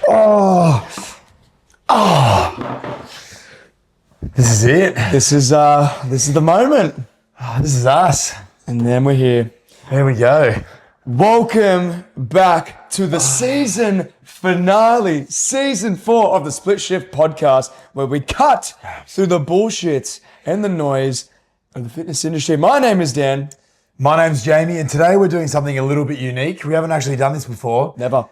Oh, this is it. This is the moment. Oh, this is us. And then we're here. There we go. Welcome back to the season finale, season 4 of the Split Shift podcast, where we cut through the bullshit and the noise of the fitness industry. My name is Dan. My name's Jamie, and today we're doing something a little bit unique. We haven't actually done this before. Never.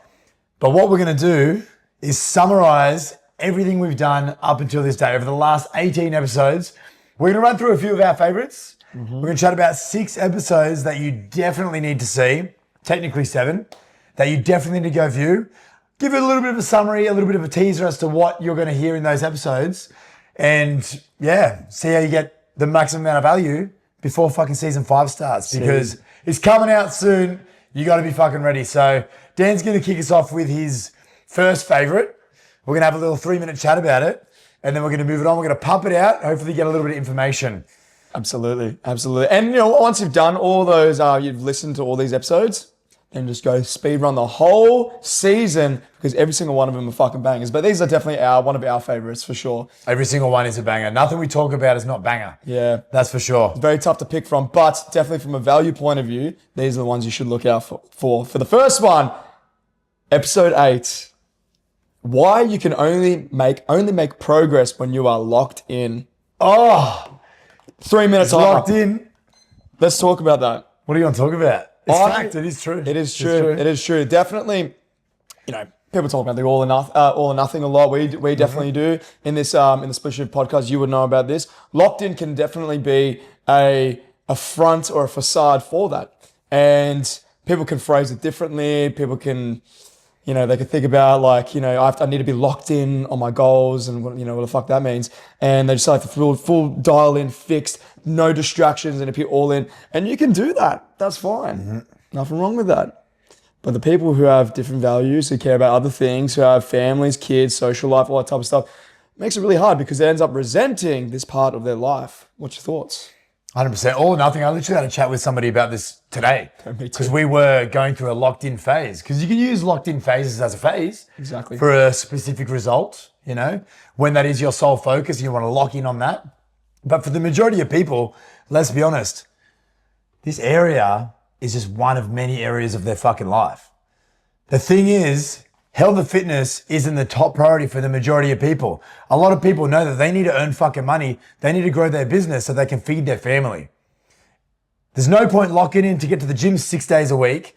But what we're going to do is summarize everything we've done up until this day over the last 18 episodes. We're going to run through a few of our favorites. We're going to chat about 6 episodes that you definitely need to see, technically 7, that you definitely need to go view. Give it a little bit of a summary, a little bit of a teaser as to what you're going to hear in those episodes. And yeah, see how you get the maximum amount of value before fucking season 5 starts, because it's coming out soon. You got to be fucking ready. So Dan's going to kick us off with his first favorite. We're going to have a little 3-minute chat about it, and then we're going to move it on. We're going to pump it out, hopefully get a little bit of information. Absolutely. And you know, once you've done all those, you've listened to all these episodes, then just go speed run the whole season, because every single one of them are fucking bangers. But these are definitely one of our favorites for sure. Every single one is a banger. Nothing we talk about is not banger. Yeah. That's for sure. It's very tough to pick from, but definitely from a value point of view, these are the ones you should look out for. For the first one, episode 8, why you can only make progress when you are locked in. Oh, 3 minutes locked in. Let's talk about that. What are you going to talk about? It's fact. It is true. It is true. It is true. Definitely, you know, people talk about the all or nothing a lot. We definitely do in this in the Split Shift podcast. You would know about this. Locked in can definitely be a front or a facade for that, and people can phrase it differently. People can, you know, they can think about like, you know, I need to be locked in on my goals and, you know, what the fuck that means. And they just like to full dial in, fixed, no distractions, and if you're all in, and you can do that. That's fine. Nothing wrong with that. But the people who have different values, who care about other things, who have families, kids, social life, all that type of stuff, makes it really hard because they ends up resenting this part of their life. What's your thoughts? 100%. All or nothing. I literally had a chat with somebody about this today. Me too. Because we were going through a locked-in phase. Because you can use locked-in phases as a phase. Exactly. For a specific result, you know, when that is your sole focus, you want to lock in on that. But for the majority of people, let's be honest, this area is just one of many areas of their fucking life. The thing is, health and fitness isn't the top priority for the majority of people. A lot of people know that they need to earn fucking money. They need to grow their business so they can feed their family. There's no point locking in to get to the gym 6 days a week,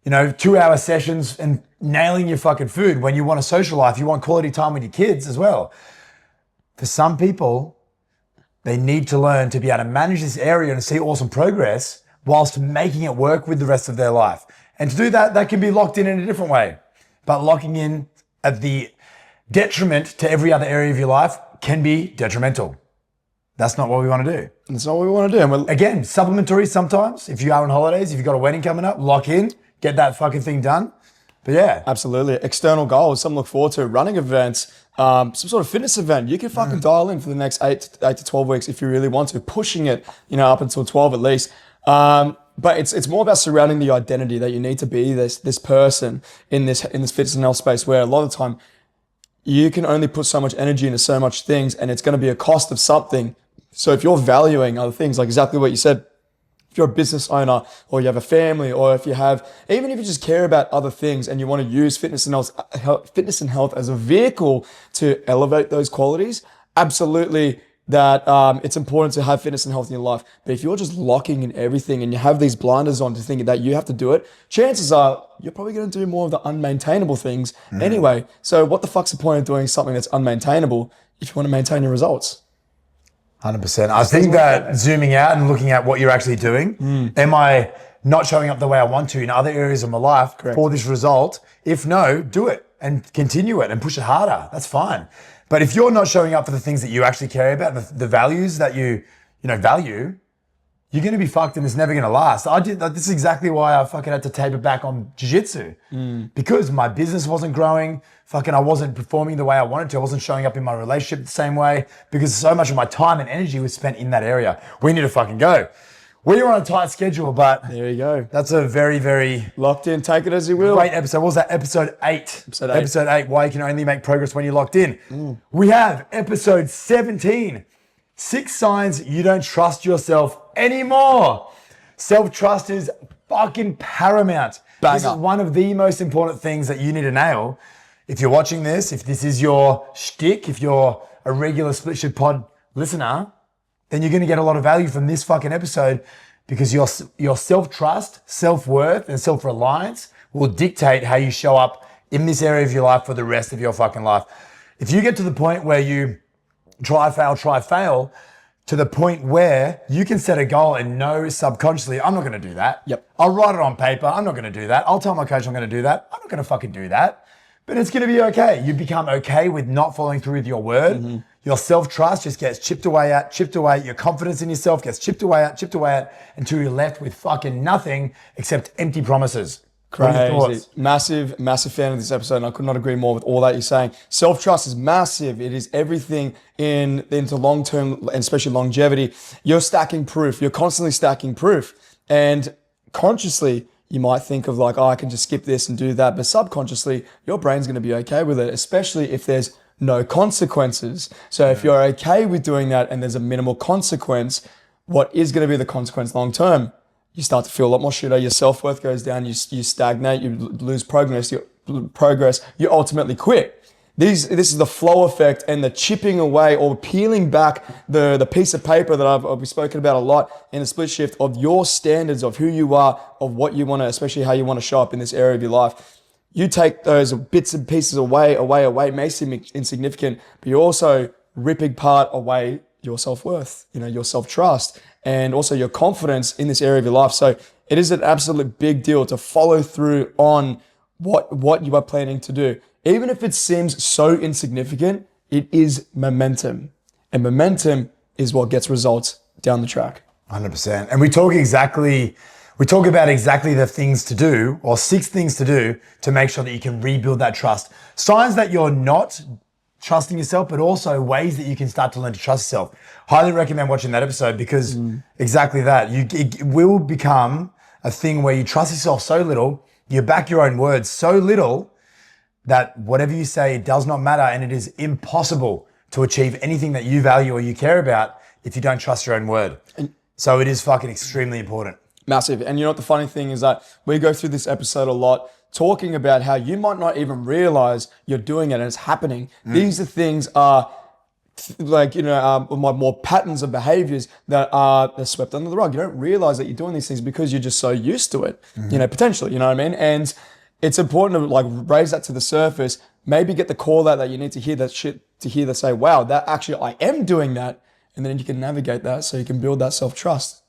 you know, 2-hour sessions and nailing your fucking food when you want a social life. You want quality time with your kids as well. For some people, they need to learn to be able to manage this area and see awesome progress whilst making it work with the rest of their life. And to do that, that can be locked in a different way. But locking in at the detriment to every other area of your life can be detrimental. That's not what we want to do. That's not what we want to do. And again, supplementary sometimes. If you are on holidays, if you've got a wedding coming up, lock in, get that fucking thing done. But yeah. Absolutely. External goals, something to look forward to, running events, some sort of fitness event. You can fucking dial in for the next 8 to 12 weeks if you really want to, pushing it, you know, up until 12 at least. But it's more about surrounding the identity that you need to be this person in this fitness and health space, where a lot of the time you can only put so much energy into so much things, and it's going to be a cost of something. So if you're valuing other things, like exactly what you said, if you're a business owner or you have a family, or if you have, even if you just care about other things and you want to use fitness and health as a vehicle to elevate those qualities, absolutely that it's important to have fitness and health in your life. But if you're just locking in everything and you have these blinders on to think that you have to do it, chances are you're probably going to do more of the unmaintainable things anyway. So what the fuck's the point of doing something that's unmaintainable if you want to maintain your results? 100%. I think that zooming out and looking at what you're actually doing, am I not showing up the way I want to in other areas of my life for this result? If no, do it and continue it and push it harder. That's fine. But if you're not showing up for the things that you actually care about, the values that you value, you're going to be fucked and it's never going to last. This is exactly why I fucking had to taper back on jiu-jitsu because my business wasn't growing. Fucking I wasn't performing the way I wanted to. I wasn't showing up in my relationship the same way because so much of my time and energy was spent in that area. We need to fucking go. We're on a tight schedule, but There you go. that's a very, very Locked in, take it as you will. great episode. What was that? Episode 8. Episode 8. Why you can only make progress when you're locked in. We have episode 17. 6 signs you don't trust yourself anymore. Self-trust is fucking paramount. Banger. This is one of the most important things that you need to nail. If you're watching this, if this is your shtick, if you're a regular Split Shift Pod listener, then you're going to get a lot of value from this fucking episode, because your self-trust, self-worth, and self-reliance will dictate how you show up in this area of your life for the rest of your fucking life. If you get to the point where you try, fail, to the point where you can set a goal and know subconsciously, I'm not going to do that. Yep. I'll write it on paper. I'm not going to do that. I'll tell my coach I'm going to do that. I'm not going to fucking do that. But it's going to be okay. You become okay with not following through with your word. Your self-trust just gets chipped away at. Your confidence in yourself gets chipped away at, until you're left with fucking nothing except empty promises. What are your Crazy. thoughts? Massive fan of this episode, and I could not agree more with all that you're saying. Self-trust is massive. It is everything into long-term, and especially longevity. You're stacking proof. You're constantly stacking proof. And consciously, you might think of like, oh, I can just skip this and do that. But subconsciously, your brain's going to be okay with it, especially if there's no consequences. So if you're okay with doing that and there's a minimal consequence, what is going to be the consequence long-term? You start to feel a lot more shitter. Your self-worth goes down. You stagnate. You lose progress. You ultimately quit. This is the flow effect and the chipping away or peeling back the piece of paper that we've spoken about a lot in the Split Shift, of your standards, of who you are, of what you want to, especially how you want to show up in this area of your life. You take those bits and pieces away, may seem insignificant, but you're also ripping part away your self-worth, your self-trust, and also your confidence in this area of your life. So it is an absolute big deal to follow through on what you are planning to do. Even if it seems so insignificant, it is momentum. And momentum is what gets results down the track. 100%. And we talk about exactly the things to do, or 6 things to do to make sure that you can rebuild that trust. Signs that you're not trusting yourself, but also ways that you can start to learn to trust yourself. Highly recommend watching that episode, because exactly that. It will become a thing where you trust yourself so little, you back your own words so little, that whatever you say does not matter, and it is impossible to achieve anything that you value or you care about if you don't trust your own word. So it is fucking extremely important. Massive. And you know what the funny thing is, that we go through this episode a lot, talking about how you might not even realize you're doing it and it's happening. These are things more patterns of behaviors that are swept under the rug. You don't realize that you're doing these things because you're just so used to it, potentially, you know what I mean? And it's important to raise that to the surface, maybe get the call out that you need to hear, that say, wow, that actually I am doing that. And then you can navigate that so you can build that self-trust.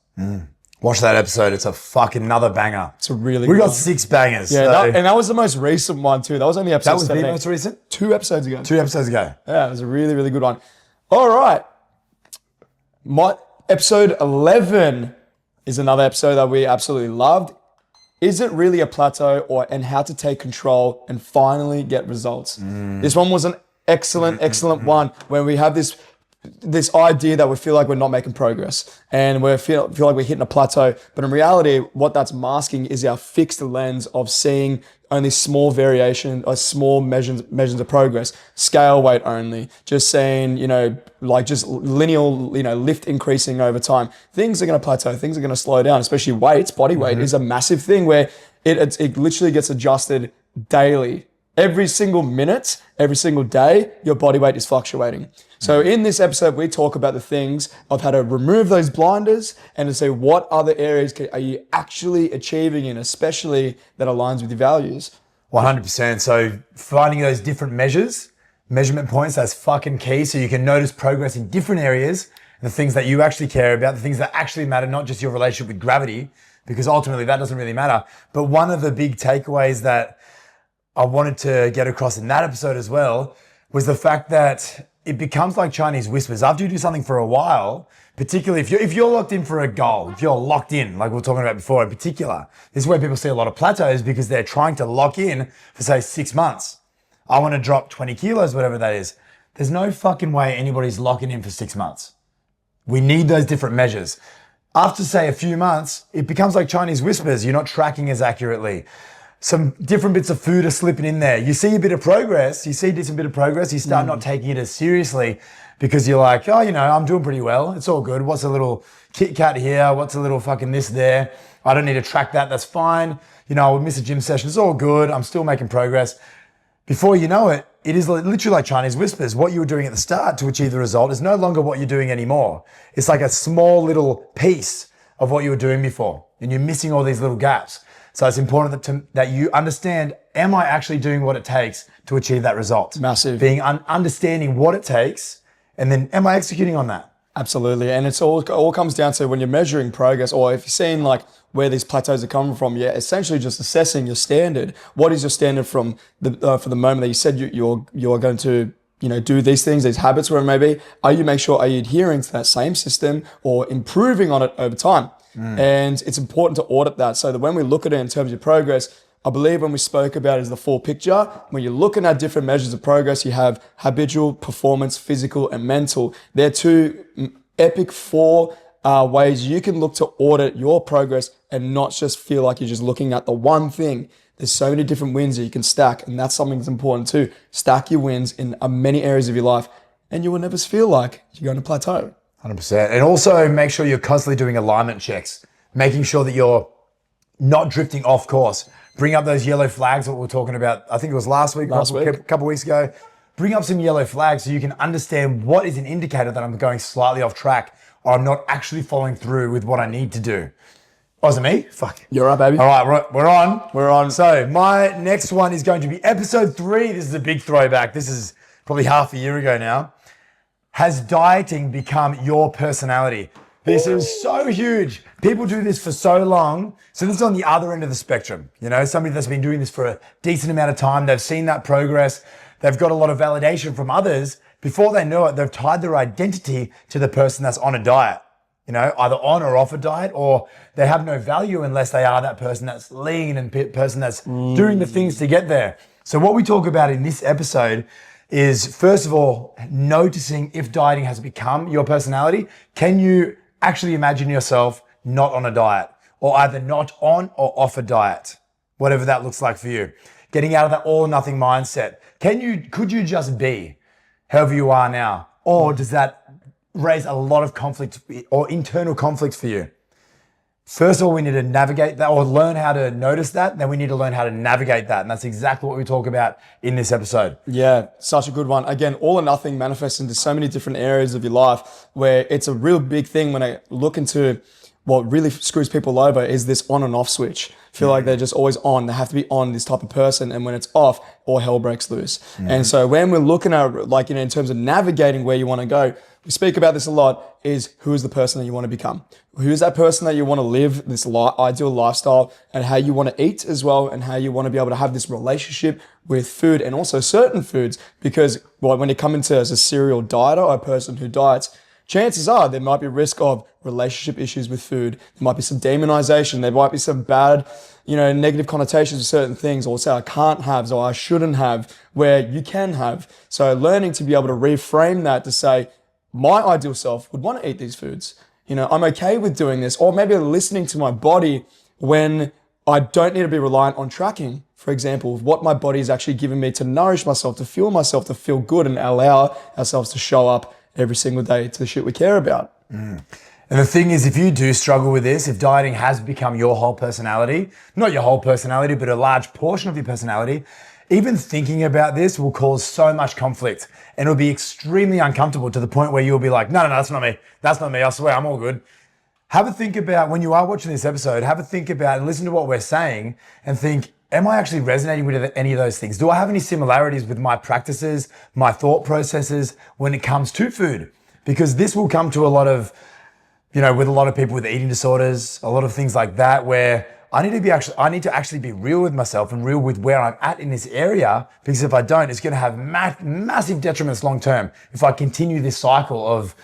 Watch that episode. It's a fucking another banger. It's a really We good got one. 6 bangers. Yeah, so that was the most recent one too. That was only episode that was 17. the most recent? 2 episodes ago. 2 episodes ago. Yeah, it was a really, really good one. All right. Episode 11 is another episode that we absolutely loved. Is it really a plateau, and how to take control and finally get results? This one was an excellent one, where we have this idea that we feel like we're not making progress and we feel like we're hitting a plateau. But in reality, what that's masking is our fixed lens of seeing only small variation or small measures of progress, scale weight only, just saying, just linear, lift increasing over time. Things are going to plateau, things are going to slow down, especially weights. Body weight is a massive thing where it literally gets adjusted daily. Every single minute, every single day, your body weight is fluctuating. So in this episode, we talk about the things of how to remove those blinders and to say what other areas are you actually achieving in, especially that aligns with your values. 100%. So finding those different measurement points, that's fucking key. So you can notice progress in different areas, the things that you actually care about, the things that actually matter, not just your relationship with gravity, because ultimately that doesn't really matter. But one of the big takeaways that I wanted to get across in that episode as well was the fact that it becomes like Chinese whispers. After you do something for a while, particularly if you're locked in for a goal, if you're locked in, like we were talking about before in particular, this is where people see a lot of plateaus, because they're trying to lock in for, say, 6 months. I want to drop 20 kilos, whatever that is. There's no fucking way anybody's locking in for 6 months. We need those different measures. After, say, a few months, it becomes like Chinese whispers. You're not tracking as accurately. Some different bits of food are slipping in there. You see a bit of progress. You see a decent bit of progress. You start not taking it as seriously because you're like, oh, I'm doing pretty well. It's all good. What's a little Kit Kat here? What's a little fucking this there? I don't need to track that. That's fine. I would miss a gym session. It's all good. I'm still making progress. Before you know it, it is literally like Chinese whispers. What you were doing at the start to achieve the result is no longer what you're doing anymore. It's like a small little piece of what you were doing before, and you're missing all these little gaps. So it's important that you understand, am I actually doing what it takes to achieve that result? Massive. Understanding what it takes, and then am I executing on that? Absolutely. And it's all comes down to when you're measuring progress, or if you're seeing like where these plateaus are coming from, you're essentially just assessing your standard. What is your standard from for the moment that you said you're going to do these things, these habits, whatever it may be? Are you adhering to that same system or improving on it over time? And it's important to audit that so that when we look at it in terms of progress, I believe when we spoke about it as the full picture, when you're looking at different measures of progress, you have habitual, performance, physical, and mental. They're two epic four ways you can look to audit your progress and not just feel like you're just looking at the one thing. There's so many different wins that you can stack, and that's something that's important too. Stack your wins in many areas of your life, and you will never feel like you're going to plateau. 100%. And also make sure you're constantly doing alignment checks, making sure that you're not drifting off course. Bring up those yellow flags that we were talking about. I think it was last week, a couple of weeks ago. Bring up some yellow flags so you can understand what is an indicator that I'm going slightly off track or I'm not actually following through with what I need to do. Oh, is it me? Fuck. You're right, baby. All right, we're on. We're on. So my next one is going to be episode 3. This is a big throwback. This is probably half a year ago now. Has dieting become your personality? This is so huge. People do this for so long. So this is on the other end of the spectrum. Somebody that's been doing this for a decent amount of time. They've seen that progress. They've got a lot of validation from others. Before they know it, they've tied their identity to the person that's on a diet. Either on or off a diet, or they have no value unless they are that person that's lean and person that's doing the things to get there. So what we talk about in this episode is, first of all, noticing if dieting has become your personality. Can you actually imagine yourself not on a diet, or either not on or off a diet, whatever that looks like for you? Getting out of that all or nothing mindset. Could you just be however you are now? Or does that raise a lot of conflict or internal conflict for you? First of all, we need to navigate that, or learn how to notice that. Then we need to learn how to navigate that. And that's exactly what we talk about in this episode. Yeah, such a good one. Again, all or nothing manifests into so many different areas of your life where it's a real big thing. When I look into what really screws people over is this on and off switch. Feel like they're just always on. They have to be on, this type of person. And when it's off, all hell breaks loose. And so when we're looking at, in terms of navigating where you want to go, we speak about this a lot, is who is the person that you want to become? Who is that person that you want to live this ideal lifestyle, and how you want to eat as well, and how you want to be able to have this relationship with food and also certain foods. Because when you come into as a serial dieter or a person who diets, chances are there might be risk of relationship issues with food. There might be some demonization. There might be some bad, negative connotations with certain things, or say I can't have, or I shouldn't have, where you can have. So learning to be able to reframe that to say, my ideal self would want to eat these foods. I'm okay with doing this, or maybe listening to my body when I don't need to be reliant on tracking, for example, what my body is actually giving me to nourish myself, to fuel myself, to feel good, and allow ourselves to show up every single day to the shit we care about. And the thing is, if you do struggle with this, if dieting has become your whole personality, not your whole personality, but a large portion of your personality, even thinking about this will cause so much conflict, and it'll be extremely uncomfortable to the point where you'll be like, no, that's not me. That's not me. I swear, I'm all good. Have a think about, when you are watching this episode, have a think about and listen to what we're saying and think, am I actually resonating with any of those things? Do I have any similarities with my practices, my thought processes when it comes to food? Because this will come to a lot of, with a lot of people with eating disorders, a lot of things like that, where I need to actually be real with myself and real with where I'm at in this area, because if I don't, it's going to have massive detriments long term if I continue this cycle of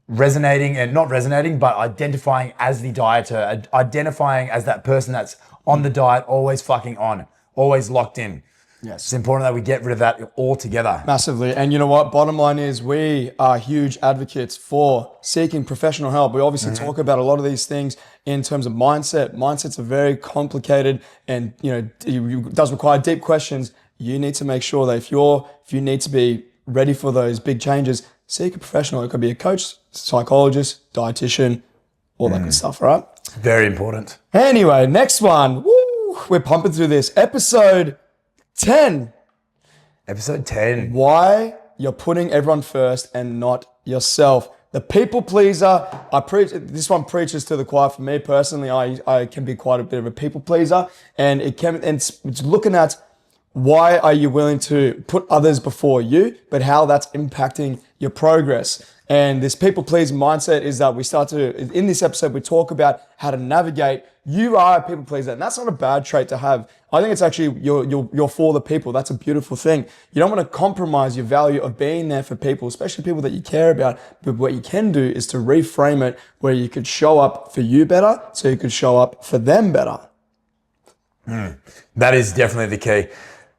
resonating and not resonating, but identifying as the dieter, identifying as that person that's on the diet, always fucking on, always locked in. Yes. It's important that we get rid of that altogether. Massively. And you know what? Bottom line is we are huge advocates for seeking professional help. We obviously talk about a lot of these things in terms of mindset. Mindsets are very complicated and, it does require deep questions. You need to make sure that if you need to be ready for those big changes, seek a professional. It could be a coach, psychologist, dietitian, all that good stuff, right? Very important. Anyway, next one. Woo, we're pumping through this. Episode 10. Episode 10. Why you're putting everyone first and not yourself. The people pleaser. This one preaches to the choir for me personally. I can be quite a bit of a people pleaser, and it's looking at why are you willing to put others before you, but how that's impacting your progress. And this people pleasing mindset is that in this episode, we talk about how to navigate. You are a people pleaser, and that's not a bad trait to have. I think it's actually, you're for the people. That's a beautiful thing. You don't want to compromise your value of being there for people, especially people that you care about. But what you can do is to reframe it where you could show up for you better, so you could show up for them better. That is definitely the key.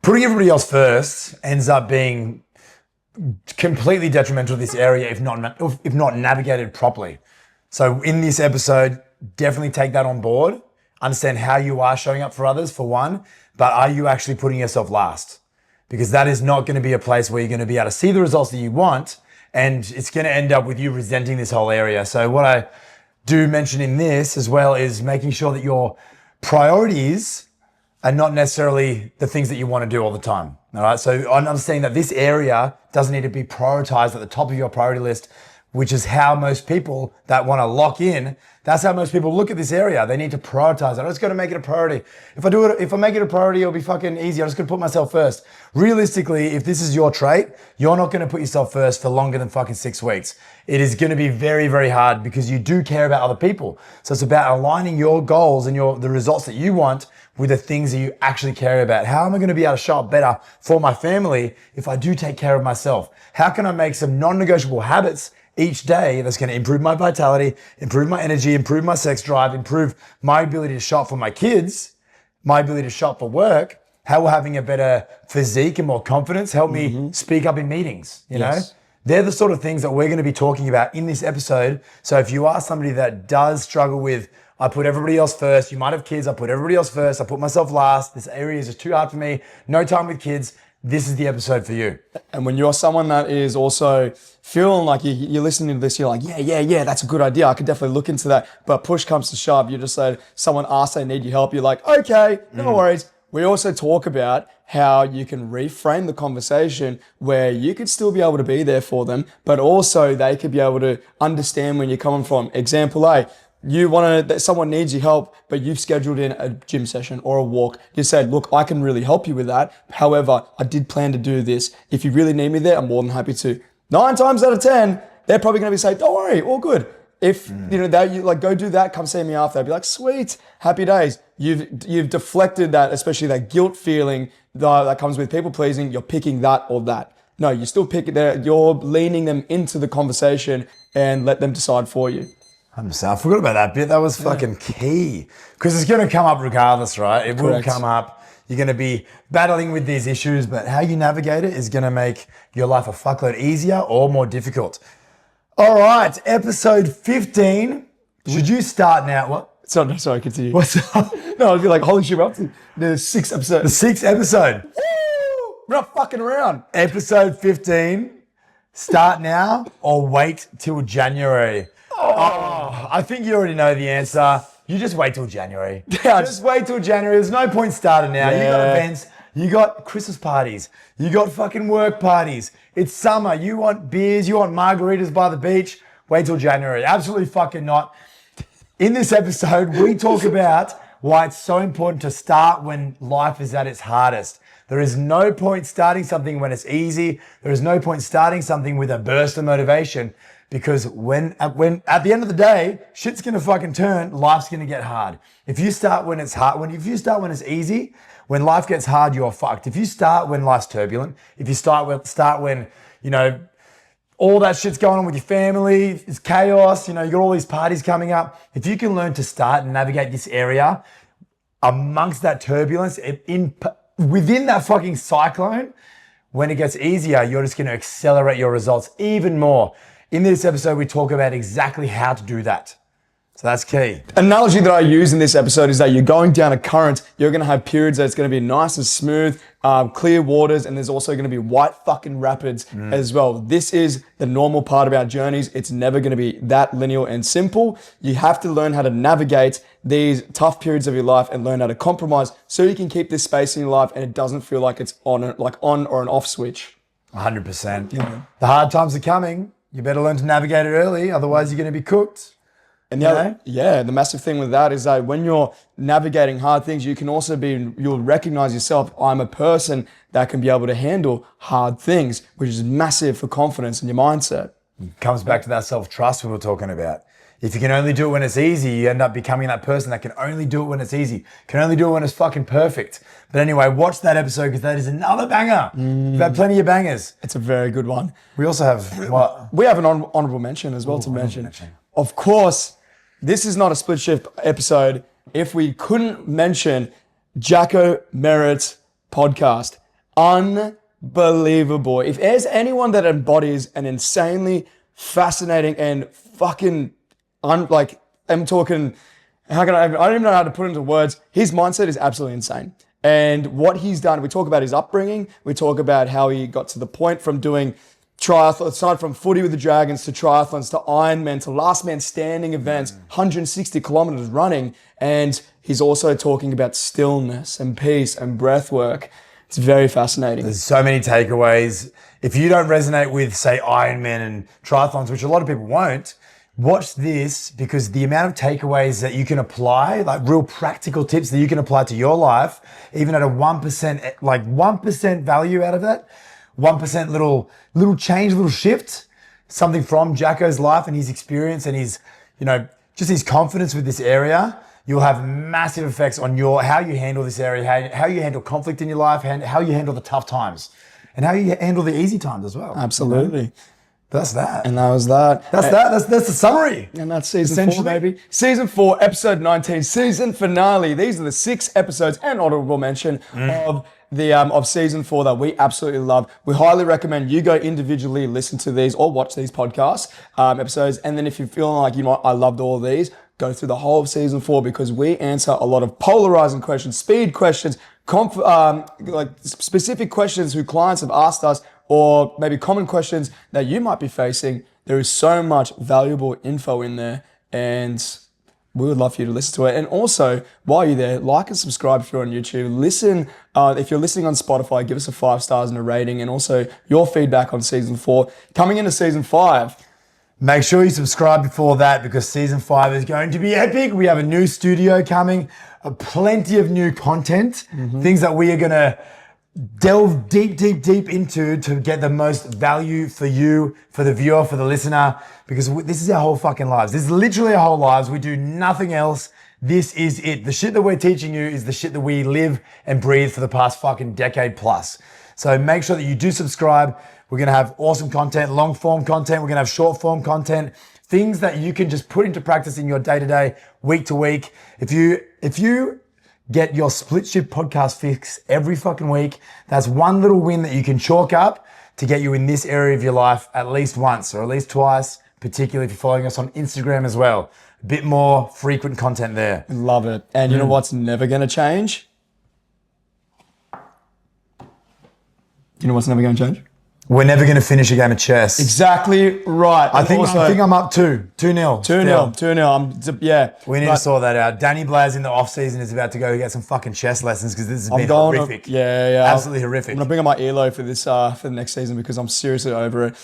Putting everybody else first ends up being completely detrimental to this area if not navigated properly. So in this episode, definitely take that on board. Understand how you are showing up for others, for one, but are you actually putting yourself last? Because that is not going to be a place where you're going to be able to see the results that you want, and it's going to end up with you resenting this whole area. So what I do mention in this as well is making sure that your priorities are not necessarily the things that you want to do all the time. All right. So I'm understanding that this area doesn't need to be prioritized at the top of your priority list, which is how most people that want to lock in, that's how most people look at this area. They need to prioritize it. I'm just going to make it a priority. If I make it a priority, it'll be fucking easy. I'm just going to put myself first. Realistically, if this is your trait, you're not going to put yourself first for longer than fucking 6 weeks. It is going to be very, very hard because you do care about other people. So it's about aligning your goals and the results that you want with the things that you actually care about. How am I going to be able to show up better for my family if I do take care of myself? How can I make some non-negotiable habits each day that's going to improve my vitality, improve my energy, improve my sex drive, improve my ability to shop for my kids, my ability to shop for work? How will having a better physique and more confidence help me speak up in meetings? You know, they're the sort of things that we're going to be talking about in this episode. So if you are somebody that does struggle with, I put everybody else first, you might have kids, I put everybody else first, I put myself last, this area is just too hard for me, no time with kids, this is the episode for you. And when you're someone that is also feeling like you're listening to this, you're like, yeah, that's a good idea. I could definitely look into that. But push comes to shove. You just said, someone asks they need your help. You're like, okay, no worries. We also talk about how you can reframe the conversation where you could still be able to be there for them, but also they could be able to understand where you're coming from. Example A, someone needs your help, but you've scheduled in a gym session or a walk. You said, look, I can really help you with that. However, I did plan to do this. If you really need me there, I'm more than happy to. 9 times out of 10, they're probably going to be saying, don't worry, all good. If you like, go do that, come see me after. I'd be like, sweet, happy days. You've deflected that, especially that guilt feeling that comes with people pleasing. You're picking that or that. No, you still pick it there. You're leaning them into the conversation and let them decide for you. I forgot about that bit. That was fucking key. Because it's going to come up regardless, right? It will come up. You're going to be battling with these issues, but how you navigate it is going to make your life a fuckload easier or more difficult. All right, episode 15. Should you start now? What? Sorry, continue. What's up? No, I'd be like, holy shit, we're up to the 6th episode. The 6th episode. Woo! We're not fucking around. Episode 15. Start now or wait till January. Oh, I think you already know the answer. You just wait till January. Yeah, just wait till January. There's no point starting now. You got events. You got Christmas parties. You got fucking work parties. It's summer. You want beers. You want margaritas by the beach. Wait till January. Absolutely fucking not. In this episode, we talk about why it's so important to start when life is at its hardest. There is no point starting something when it's easy. There is no point starting something with a burst of motivation. Because when at the end of the day, shit's gonna fucking turn, life's gonna get hard. If you start when it's hard, if you start when it's easy, when life gets hard, you're fucked. If you start when life's turbulent, if you start when, all that shit's going on with your family, it's chaos, you got all these parties coming up. If you can learn to start and navigate this area amongst that turbulence, within that fucking cyclone, when it gets easier, you're just going to accelerate your results even more. In this episode, we talk about exactly how to do that. So that's key. Analogy that I use in this episode is that you're going down a current, you're going to have periods that it's going to be nice and smooth, clear waters, and there's also going to be white fucking rapids as well. This is the normal part of our journeys. It's never going to be that linear and simple. You have to learn how to navigate these tough periods of your life and learn how to compromise so you can keep this space in your life and it doesn't feel like it's on or an off switch. 100%. Yeah. The hard times are coming. You better learn to navigate it early, otherwise you're going to be cooked. And the massive thing with that is that when you're navigating hard things, you'll recognize yourself. I'm a person that can be able to handle hard things, which is massive for confidence in your mindset. Comes back to that self-trust we were talking about. If you can only do it when it's easy, you end up becoming that person that can only do it when it's easy, can only do it when it's fucking perfect. But anyway, watch that episode because that is another banger. We've had plenty of bangers. It's a very good one. We also have what? We have an honorable mention as well to mention. Of course, this is not a split shift episode if we couldn't mention Jacko Merritt's podcast. Unbelievable. If there's anyone that embodies an insanely fascinating and fucking, I'm talking, I don't even know how to put it into words. His mindset is absolutely insane. And what he's done, we talk about his upbringing. We talk about how he got to the point from doing triathlon, aside from footy with the Dragons to triathlons to Ironman to last man standing events, 160 kilometers running. And he's also talking about stillness and peace and breath work. It's very fascinating. There's so many takeaways. If you don't resonate with, say, Ironman and triathlons, which a lot of people won't, watch this because the amount of takeaways that you can apply, like real practical tips that you can apply to your life, even at a 1%, like 1% value out of that, 1% little change, little shift, something from Jacko's life and his experience and his, just his confidence with this area, you'll have massive effects on how you handle this area, how you handle conflict in your life, and how you handle the tough times and how you handle the easy times as well. Absolutely. That's that. And that was that. That's the summary. And that's season 4, baby. Season 4, episode 19, season finale. These are the 6 episodes and honorable mention of season 4 that we absolutely love. We highly recommend you go individually listen to these or watch these podcast episodes. And then if you're feeling like, I loved all of these, go through the whole of season 4 because we answer a lot of polarizing questions, speed questions, specific questions who clients have asked us, or maybe common questions that you might be facing. There is so much valuable info in there, and we would love for you to listen to it. And also, while you're there, like and subscribe if you're on YouTube. Listen, if you're listening on Spotify, give us a 5 stars and a rating, and also your feedback on season 4. Coming into season 5. Make sure you subscribe before that because season 5 is going to be epic. We have a new studio coming, plenty of new content, things that we are going to delve deep into to get the most value for you, for the viewer, for the listener, because this is our whole fucking lives. This is literally our whole lives. We do nothing else. This is it. The shit that we're teaching you is the shit that we live and breathe for the past fucking decade plus. So make sure that you do subscribe. We're going to have awesome content, long form content. We're going to have short form content, things that you can just put into practice in your day to day, week to week. If you get your split shift podcast fix every fucking week, that's one little win that you can chalk up to get you in this area of your life at least once or at least twice, particularly if you're following us on Instagram as well. A bit more frequent content there. Love it. And you know what's never going to change? You know what's never going to change? We're never going to finish a game of chess. Exactly right. I think I'm up 2-0. 2-0. Yeah. We need to sort that out. Danny Blair's in the off season is about to go get some fucking chess lessons because this has been horrific. Yeah. Absolutely horrific. I'm going to bring up my ELO for this for the next season because I'm seriously over it.